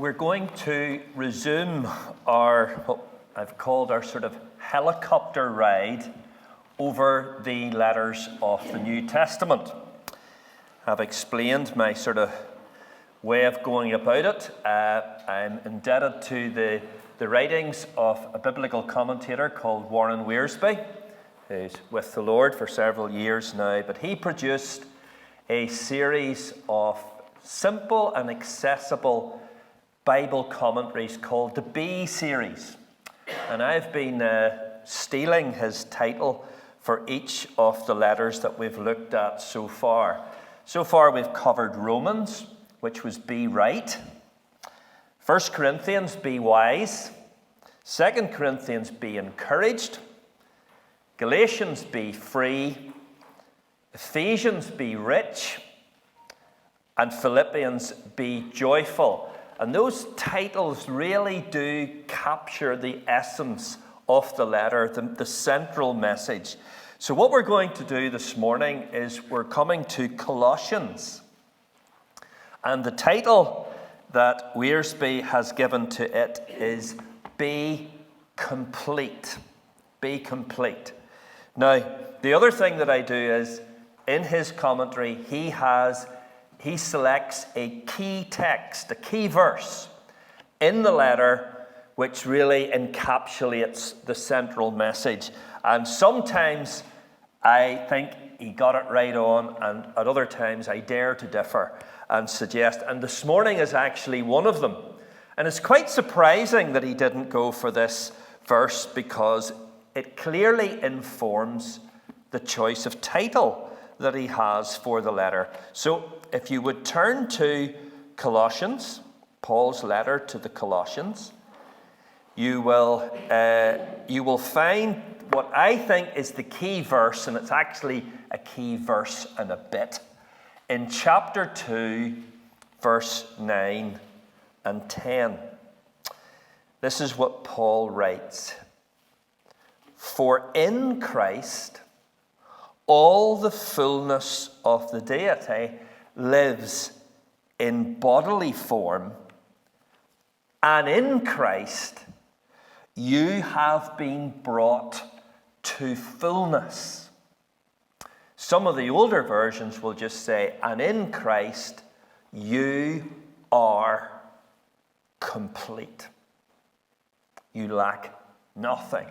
We're going to resume what I've called our sort of helicopter ride over the letters of the New Testament. I've explained my sort of way of going about it. I'm indebted to the writings of a biblical commentator called Warren Wiersbe, who's with the Lord for several years now, but he produced a series of simple and accessible Bible commentaries called the B series. And I've been stealing his title for each of the letters that we've looked at so far. So far we've covered Romans, which was be right. 1 Corinthians, be wise. 2 Corinthians, be encouraged. Galatians, be free. Ephesians, be rich. And Philippians, be joyful. And those titles really do capture the essence of the letter, the central message. So what we're going to do this morning is we're coming to Colossians. And the title that Wiersbe has given to it is Be Complete. Be Complete. Now, the other thing that I do is, in his commentary, he selects a key text, a key verse in the letter which really encapsulates the central message. And sometimes I think he got it right on, and at other times I dare to differ and suggest. And this morning is actually one of them. And it's quite surprising that he didn't go for this verse because it clearly informs the choice of title that he has for the letter. So if you would turn to Colossians, Paul's letter to the Colossians, you will find what I think is the key verse, and it's actually a key verse and a bit, in chapter 2, verse 9 and 10. This is what Paul writes. For in Christ all the fullness of the deity lives in bodily form, and in Christ you have been brought to fullness. Some of the older versions will just say, and in Christ you are complete. You lack nothing.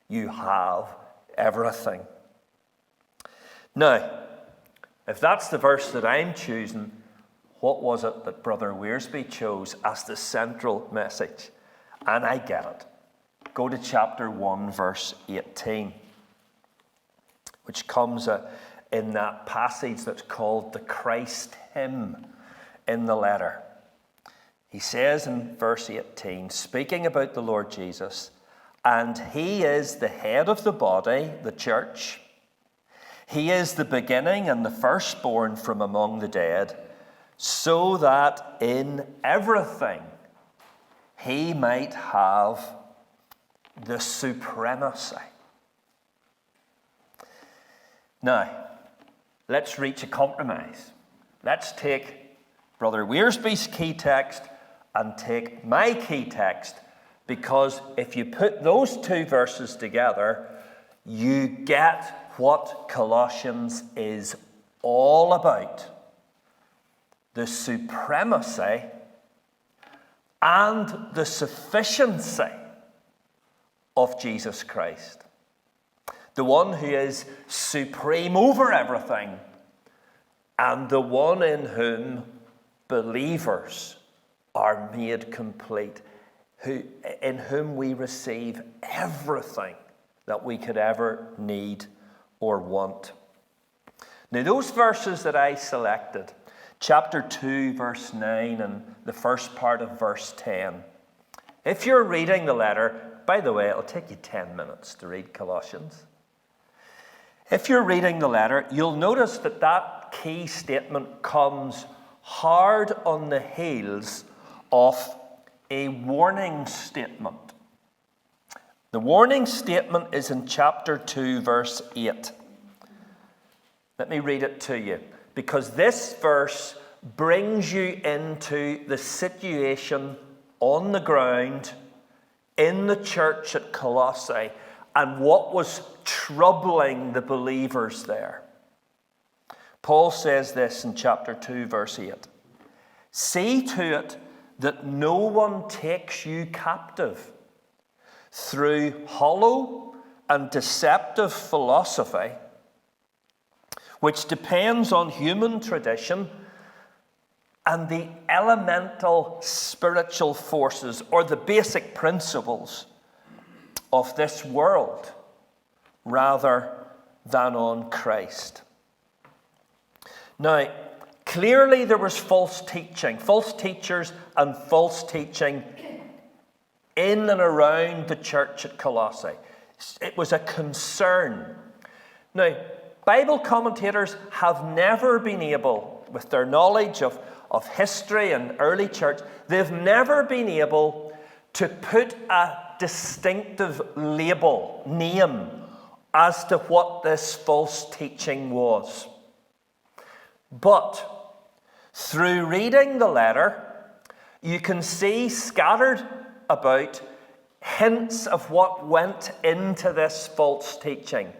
You have everything. Now, if that's the verse that I'm choosing, what was it that Brother Wiersbe chose as the central message? And I get it. Go to chapter 1, verse 18, which comes in that passage that's called the Christ hymn in the letter. He says in verse 18, speaking about the Lord Jesus, and he is the head of the body, the church. He is the beginning and the firstborn from among the dead, so that in everything he might have the supremacy. Now, let's reach a compromise. Let's take Brother Wiersbe's key text and take my key text, because if you put those two verses together, you get what Colossians is all about. The supremacy and the sufficiency of Jesus Christ. The one who is supreme over everything, and the one in whom believers are made complete, in whom we receive everything that we could ever need or want. Now, those verses that I selected, chapter 2, verse 9, and the first part of verse 10. If you're reading the letter, by the way, it'll take you 10 minutes to read Colossians. If you're reading the letter, you'll notice that that key statement comes hard on the heels of a warning statement. The warning statement is in chapter 2, verse 8. Let me read it to you, because this verse brings you into the situation on the ground in the church at Colossae and what was troubling the believers there. Paul says this in chapter 2, verse 8. See to it that no one takes you captive through hollow and deceptive philosophy, which depends on human tradition and the elemental spiritual forces or the basic principles of this world rather than on Christ. Now, clearly there was false teaching, false teachers and false teaching in and around the church at Colossae. It was a concern. Now, Bible commentators have never been able, with their knowledge of history and early church, they've never been able to put a distinctive label, name, as to what this false teaching was. But through reading the letter, you can see scattered about hints of what went into this false teaching,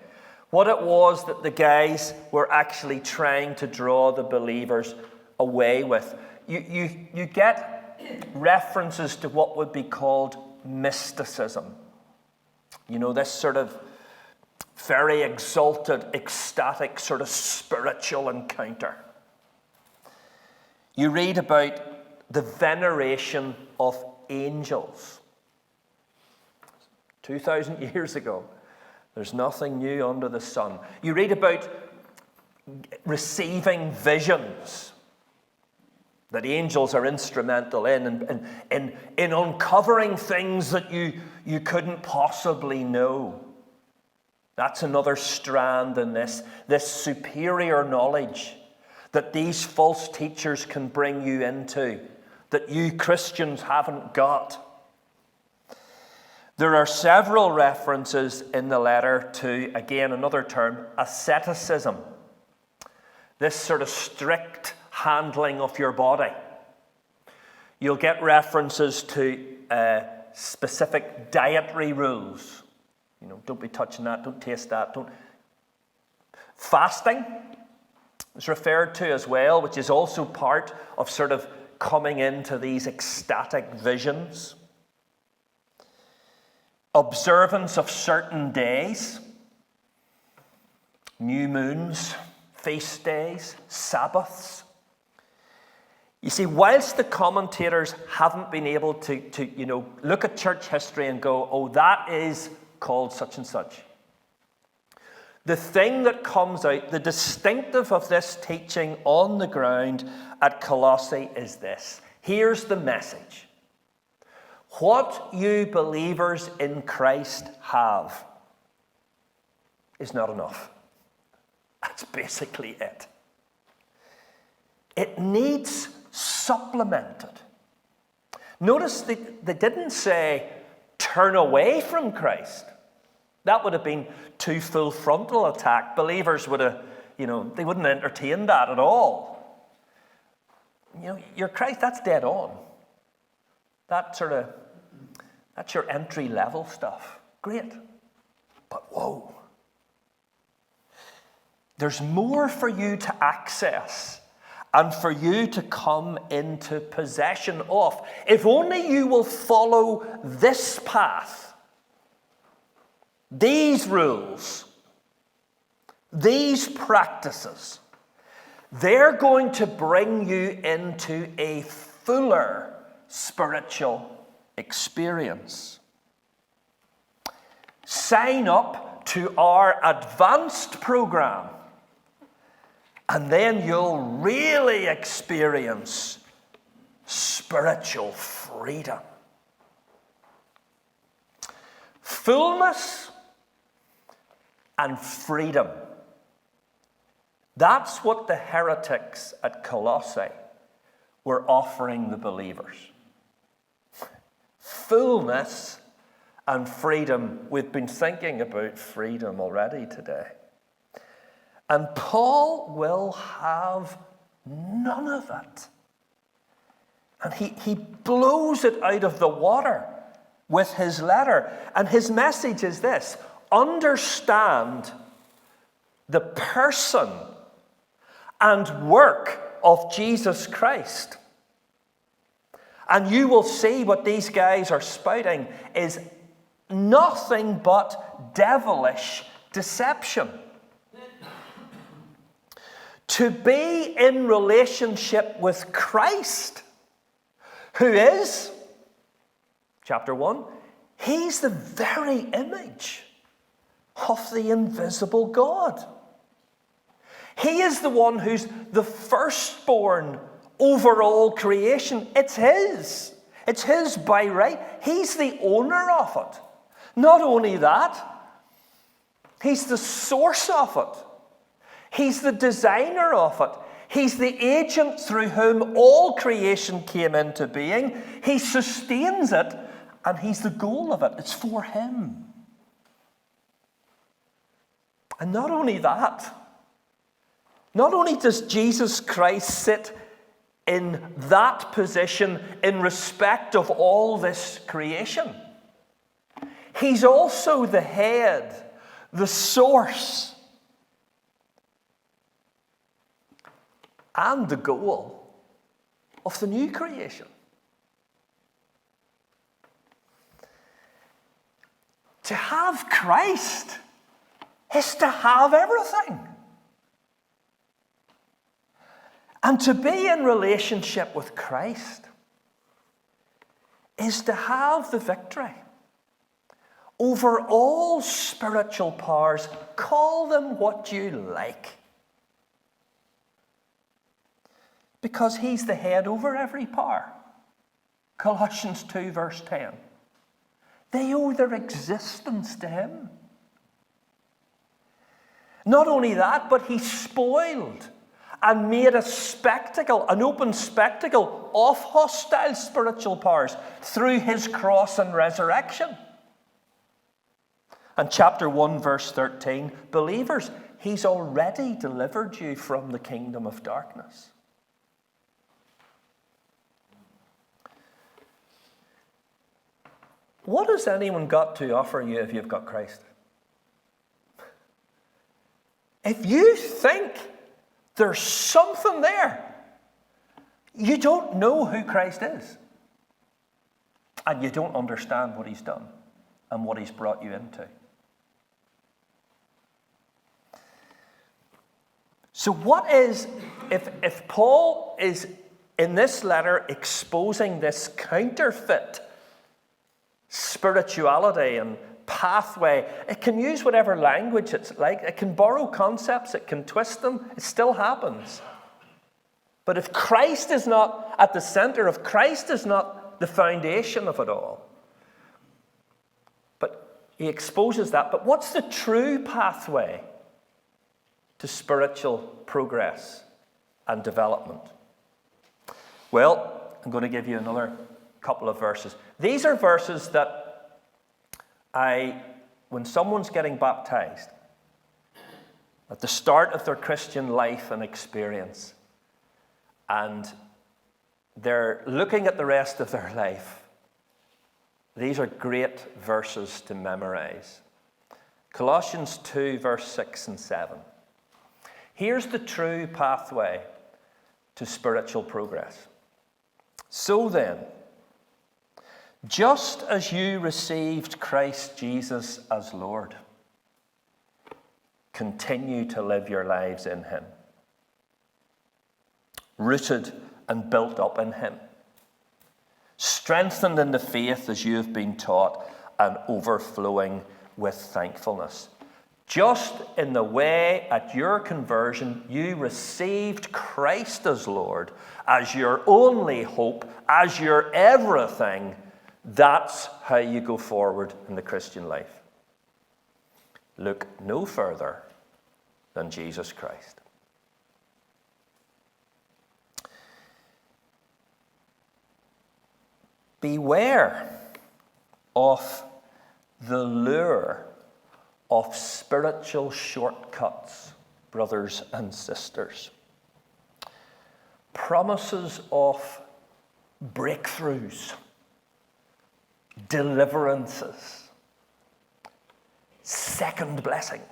what it was that the guys were actually trying to draw the believers away with. You get references to what would be called mysticism. You know, this sort of very exalted, ecstatic sort of spiritual encounter. You read about the veneration of angels. 2,000 years ago, there's nothing new under the sun. You read about receiving visions that angels are instrumental in uncovering things that you couldn't possibly know. That's another strand in this superior knowledge that these false teachers can bring you into, that you Christians haven't got. There are several references in the letter to, again, another term, asceticism. This sort of strict handling of your body. You'll get references to specific dietary rules. You know, don't be touching that, don't taste that, don't. Fasting is referred to as well, which is also part of sort of coming into these ecstatic visions. Observance of certain days, new moons, feast days, Sabbaths. You see, whilst the commentators haven't been able to look at church history and go, oh, that is called such and such. The thing that comes out, the distinctive of this teaching on the ground at Colossae is this. Here's the message. What you believers in Christ have is not enough. That's basically it. It needs supplemented. Notice they didn't say, turn away from Christ. That would have been too full frontal attack. Believers would have, they wouldn't entertain that at all. Your Christ, that's dead on. That's your entry level stuff. Great. But whoa. There's more for you to access and for you to come into possession of. If only you will follow this path, these rules, these practices, they're going to bring you into a fuller spiritual experience. Sign up to our advanced program, and then you'll really experience spiritual freedom. Fullness and freedom. That's what the heretics at Colossae were offering the believers. Fullness and freedom. We've been thinking about freedom already today. And Paul will have None of it. And he blows it out of the water with his letter. And his message is this: understand the person and work of Jesus Christ. And you will see what these guys are spouting is nothing but devilish deception. To be in relationship with Christ, who is, chapter 1, he's the very image of the invisible God. He is the one who's the firstborn over all creation. It's his. It's his by right. He's the owner of it. Not only that, he's the source of it. He's the designer of it. He's the agent through whom all creation came into being. He sustains it, and he's the goal of it. It's for him. And not only that, not only does Jesus Christ sit in that position in respect of all this creation, he's also the head, the source, and the goal of the new creation. To have Christ is to have everything. And to be in relationship with Christ is to have the victory over all spiritual powers. Call them what you like. Because he's the head over every power. Colossians 2 verse 10. They owe their existence to him. Not only that, but he spoiled and made a spectacle, an open spectacle of hostile spiritual powers through his cross and resurrection. And chapter 1 verse 13, believers, he's already delivered you from the kingdom of darkness. What has anyone got to offer you if you've got Christ? If you think there's something there, you don't know who Christ is. And you don't understand what he's done and what he's brought you into. So what is, if Paul is in this letter exposing this counterfeit spirituality and pathway, it can use whatever language it's like. It can borrow concepts, it can twist them. It still happens. But if Christ is not at the center, if Christ is not the foundation of it all, but he exposes that. But what's the true pathway to spiritual progress and development? Well, I'm going to give you another couple of verses. These are verses that when someone's getting baptized, at the start of their Christian life and experience, and they're looking at the rest of their life, these are great verses to memorize. Colossians 2, verse 6 and 7. Here's the true pathway to spiritual progress. So then, just as you received Christ Jesus as Lord, continue to live your lives in him, rooted and built up in him, strengthened in the faith as you have been taught, and overflowing with thankfulness. Just in the way at your conversion you received Christ as Lord, as your only hope, as your everything, that's how you go forward in the Christian life. Look no further than Jesus Christ. Beware of the lure of spiritual shortcuts, brothers and sisters. promises of breakthroughs, deliverances, second blessings,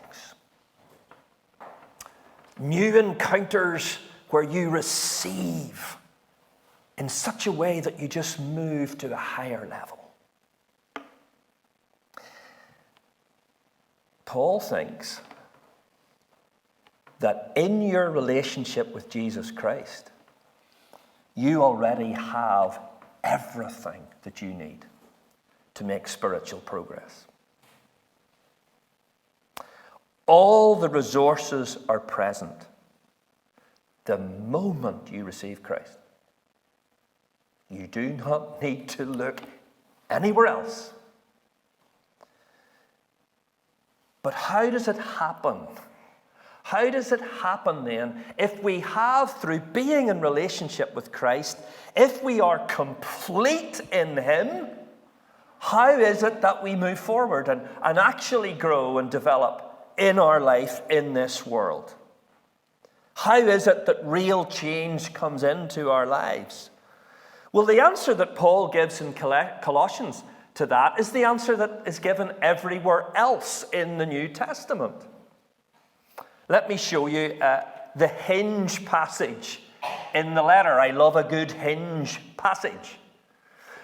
new encounters where you receive in such a way that you just move to a higher level. Paul thinks that in your relationship with Jesus Christ, you already have everything that you need to make spiritual progress. All the resources are present the moment you receive Christ. You do not need to look anywhere else. But how does it happen? How does it happen then if we have, through being in relationship with Christ, if we are complete in Him, how is it that we move forward and actually grow and develop in our life in this world? How is it that real change comes into our lives? Well, the answer that Paul gives in Colossians to that is the answer that is given everywhere else in the New Testament. Let me show you the hinge passage in the letter. I love a good hinge passage,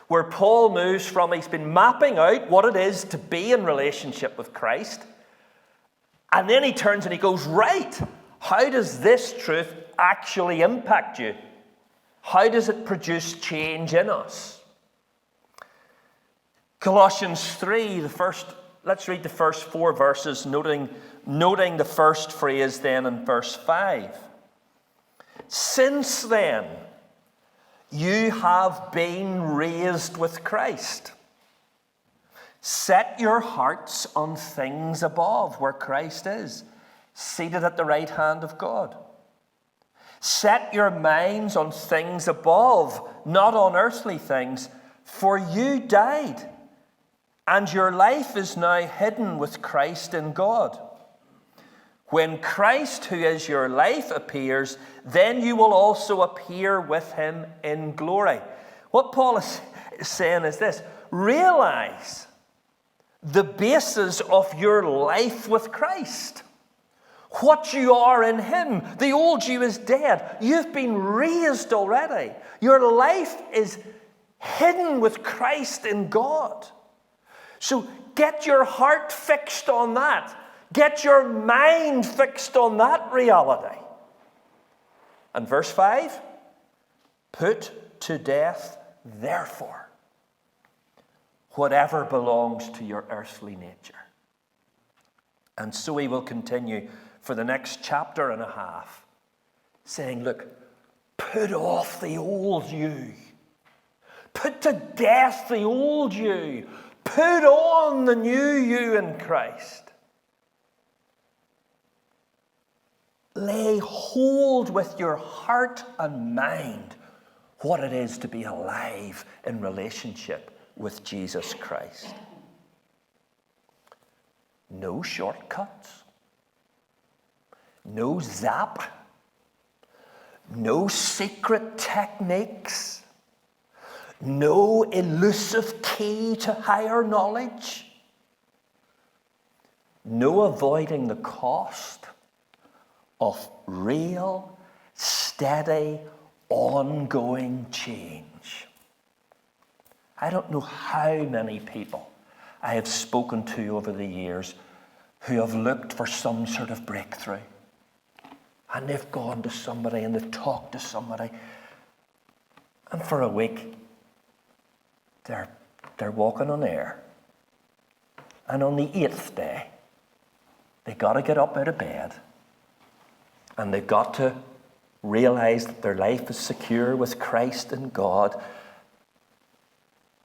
where Paul moves from, he's been mapping out what it is to be in relationship with Christ, and then he turns and he goes, right, how does this truth actually impact you? How does it produce change in us? Colossians 3, let's read the first 4 verses, noting the first phrase then in verse 5. Since then, you have been raised with Christ. Set your hearts on things above, where Christ is, seated at the right hand of God. Set your minds on things above, not on earthly things, for you died, and your life is now hidden with Christ in God. When Christ, who is your life, appears, then you will also appear with Him in glory. What Paul is saying is this: realize the basis of your life with Christ. What you are in Him. The old you is dead. You've been raised already. Your life is hidden with Christ in God. So get your heart fixed on that. Get your mind fixed on that reality. And verse 5, put to death, therefore, whatever belongs to your earthly nature. And so he will continue for the next chapter and a half, saying, look, put off the old you. Put to death the old you. Put on the new you in Christ. Lay hold with your heart and mind what it is to be alive in relationship with Jesus Christ. No shortcuts. No zap. No secret techniques. No elusive key to higher knowledge. No avoiding the cost of real, steady, ongoing change. I don't know how many people I have spoken to over the years who have looked for some sort of breakthrough. And they've gone to somebody and they've talked to somebody. And for a week, they're walking on air. And on the 8th day, they got to get up out of bed. And they've got to realize that their life is secure with Christ and God.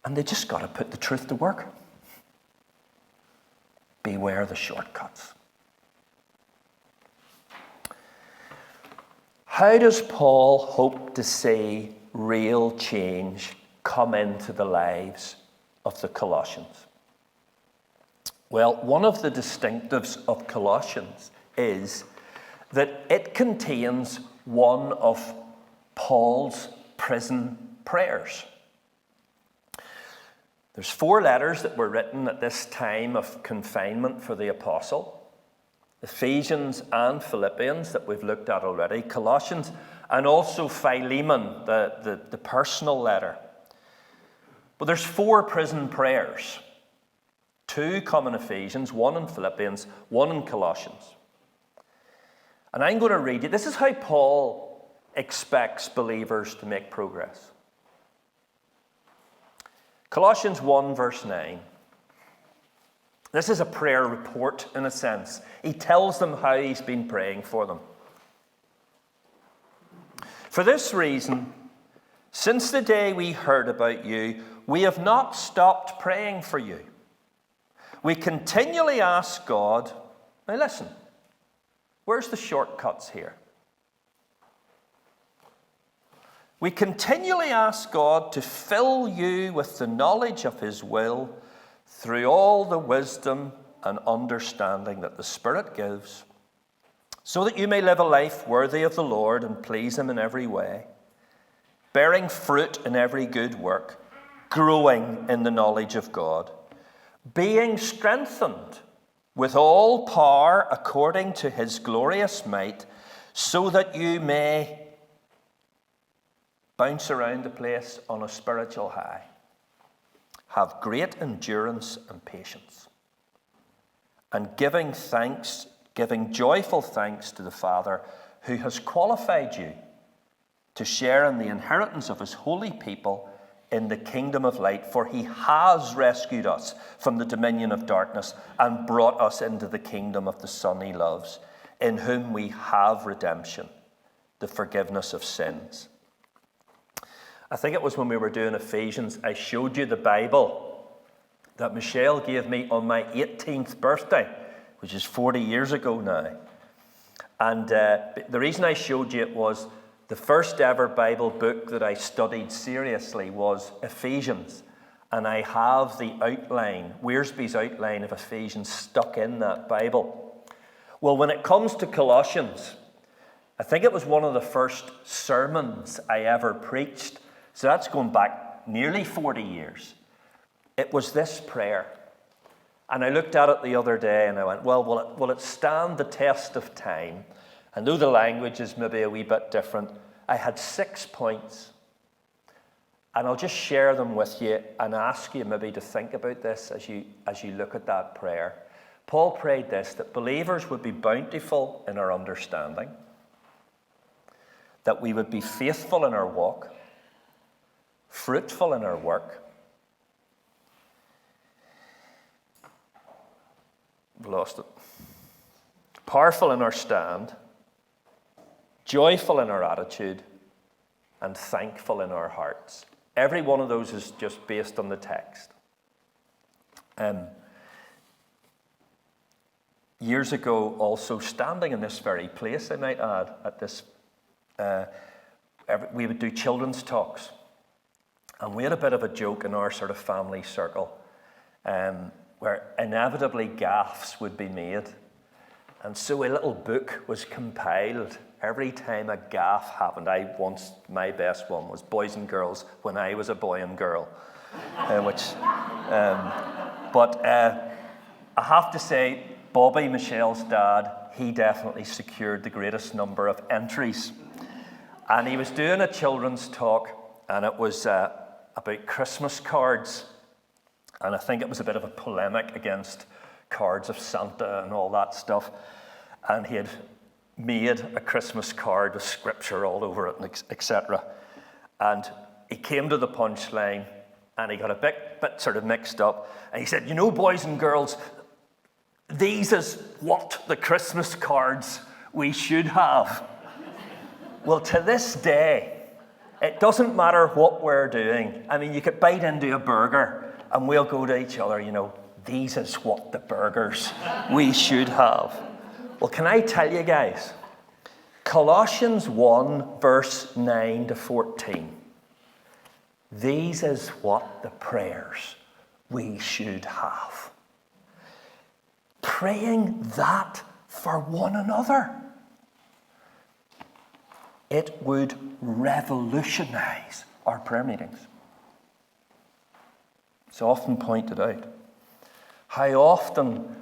And they just got to put the truth to work. Beware the shortcuts. How does Paul hope to see real change come into the lives of the Colossians? Well, one of the distinctives of Colossians is that it contains one of Paul's prison prayers. There's 4 letters that were written at this time of confinement for the apostle. Ephesians and Philippians that we've looked at already. Colossians and also Philemon, the personal letter. But there's 4 prison prayers. 2 come in Ephesians, 1 in Philippians, 1 in Colossians. And I'm going to read you. This is how Paul expects believers to make progress. Colossians 1 verse 9. This is a prayer report in a sense. He tells them how he's been praying for them. For this reason, since the day we heard about you, we have not stopped praying for you. We continually ask God. Now listen, where's the shortcuts here? We continually ask God to fill you with the knowledge of his will through all the wisdom and understanding that the Spirit gives, so that you may live a life worthy of the Lord and please him in every way, bearing fruit in every good work, growing in the knowledge of God, being strengthened with all power according to his glorious might, so that you may bounce around the place on a spiritual high. Have great endurance and patience. And giving joyful thanks to the Father who has qualified you to share in the inheritance of his holy people in the kingdom of light. For he has rescued us from the dominion of darkness and brought us into the kingdom of the Son he loves, in whom we have redemption, the forgiveness of sins. I think it was when we were doing Ephesians, I showed you the Bible that Michelle gave me on my 18th birthday, which is 40 years ago now. And the reason I showed you it was the first ever Bible book that I studied seriously was Ephesians. And I have the outline, Wearsby's outline of Ephesians stuck in that Bible. Well, when it comes to Colossians, I think it was one of the first sermons I ever preached. So that's going back nearly 40 years. It was this prayer. And I looked at it the other day and I went, well, will it stand the test of time? I know the language is maybe a wee bit different. I had 6 points. And I'll just share them with you and ask you maybe to think about this as you look at that prayer. Paul prayed this, that believers would be bountiful in our understanding, that we would be faithful in our walk, fruitful in our work, I've lost it, powerful in our stand, joyful in our attitude, and thankful in our hearts. Every one of those is just based on the text. Years ago, also standing in this very place, I might add, at this, we would do children's talks. And we had a bit of a joke in our sort of family circle where inevitably gaffes would be made. And so a little book was compiled every time a gaffe happened. My best one was Boys and Girls when I was a boy and girl. But I have to say, Bobby, Michelle's dad, he definitely secured the greatest number of entries. And he was doing a children's talk, and it was about Christmas cards. And I think it was a bit of a polemic against cards of Santa and all that stuff. And he had made a Christmas card with scripture all over it, etc. And he came to the punchline, and he got a bit sort of mixed up. And he said, boys and girls, these is what the Christmas cards we should have. Well, to this day, it doesn't matter what we're doing. I mean, you could bite into a burger and we'll go to each other, these is what the burgers we should have. Well, can I tell you guys, Colossians 1, verse 9 to 14, these is what the prayers we should have. Praying that for one another. it would revolutionize our prayer meetings. It's often pointed out. How often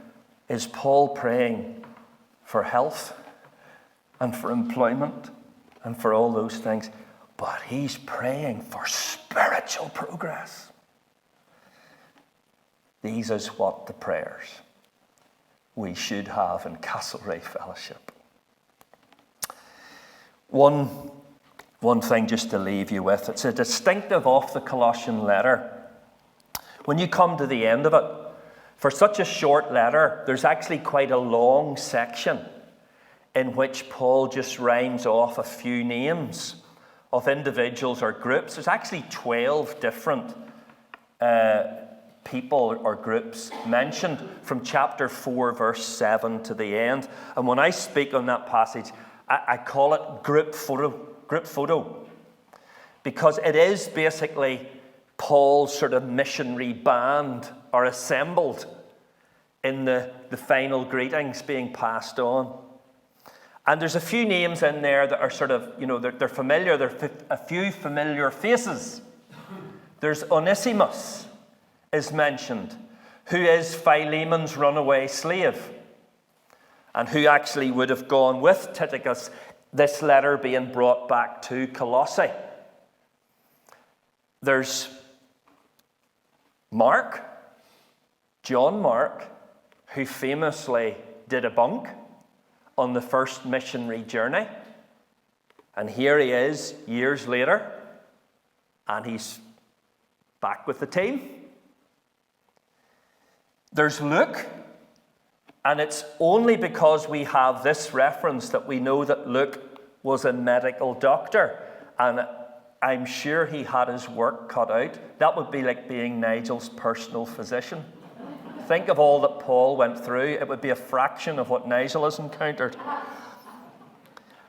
is Paul praying for health and for employment and for all those things? But he's praying for spiritual progress. These is what the prayers we should have in Castlereagh Fellowship. One thing just to leave you with. It's a distinctive of the Colossian letter. When you come to the end of it, for such a short letter, there's actually quite a long section in which Paul just rhymes off a few names of individuals or groups. There's actually 12 different people or groups mentioned from chapter 4, verse 7 to the end. And when I speak on that passage, I call it group photo, because it is basically Paul's sort of missionary band are assembled in the final greetings being passed on. And there's a few names in there that are sort of, they're familiar. There are a few familiar faces. There's Onesimus is mentioned, who is Philemon's runaway slave, and who actually would have gone with Tychicus, this letter being brought back to Colossae. There's Mark, John Mark, who famously did a bunk on the first missionary journey. And here he is years later, and he's back with the team. There's Luke, and it's only because we have this reference that we know that Luke was a medical doctor, and I'm sure he had his work cut out. That would be like being Nigel's personal physician. Think of all that Paul went through. It would be a fraction of what Nigel has encountered.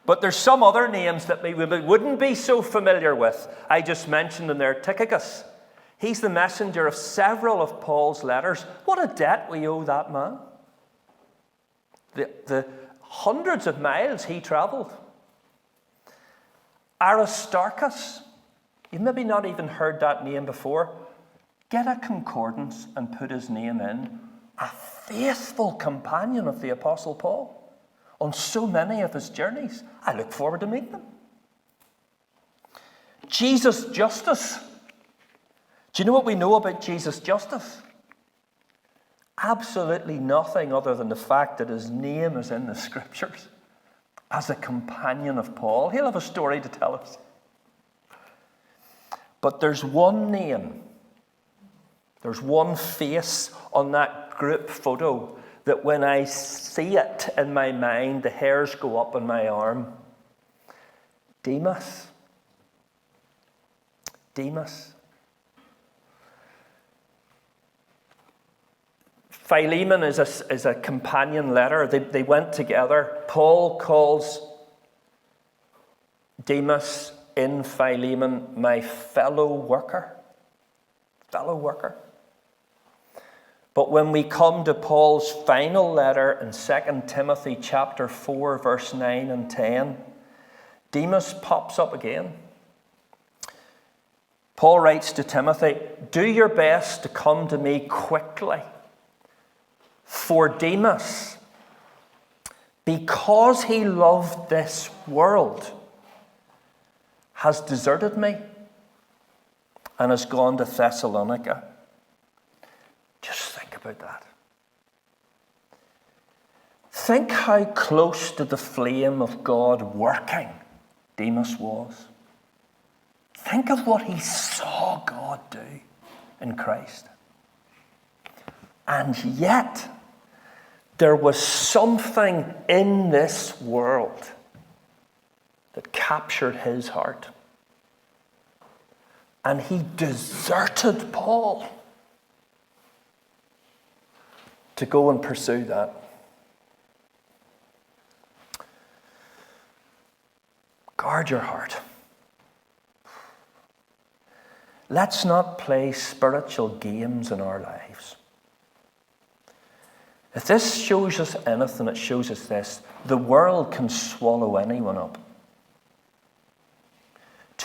But there's some other names that we wouldn't be so familiar with. I just mentioned in there Tychicus. He's the messenger of several of Paul's letters. What a debt we owe that man. The hundreds of miles he travelled. Aristarchus. You've maybe not even heard that name before. Get a concordance and put his name in. A faithful companion of the Apostle Paul on so many of his journeys. I look forward to meeting him. Jesus Justus. Do you know what we know about Jesus Justus? Absolutely nothing other than the fact that his name is in the Scriptures as a companion of Paul. He'll have a story to tell us. But there's one name, there's one face on that group photo that when I see it in my mind, the hairs go up on my arm. Demas. Demas. Philemon is a companion letter. They went together. Paul calls Demas in Philemon my fellow worker. Fellow worker. But when we come to Paul's final letter in 2 Timothy chapter 4, verse 9 and 10, Demas pops up again. Paul writes to Timothy, do your best to come to me quickly. For Demas, because he loved this world, has deserted me and has gone to Thessalonica. Just think about that. Think how close to the flame of God working Demas was. Think of what he saw God do in Christ. And yet, there was something in this world that captured his heart. And he deserted Paul to go and pursue that. Guard your heart. Let's not play spiritual games in our lives. If this shows us anything, it shows us this. The world can swallow anyone up.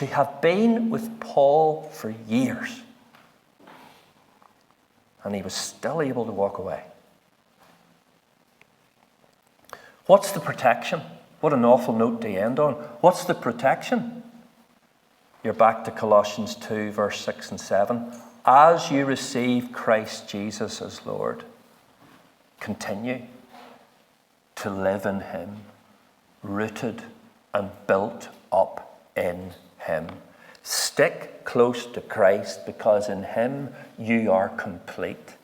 to have been with Paul for years, and he was still able to walk away. What's the protection? What an awful note to end on. What's the protection? You're back to Colossians 2, verse 6 and 7. As you receive Christ Jesus as Lord, continue to live in him, rooted and built up in him. Stick close to Christ, because in him you are complete.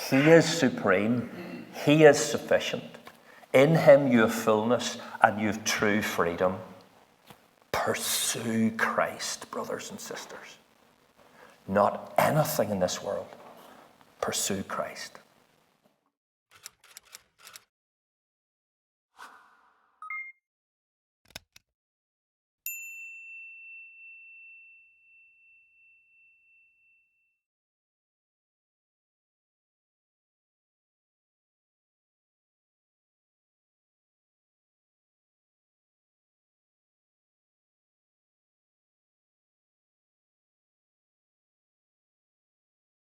He is supreme. He is sufficient. In him you have fullness and you have true freedom. Pursue Christ, brothers and sisters. Not anything in this world. Pursue Christ.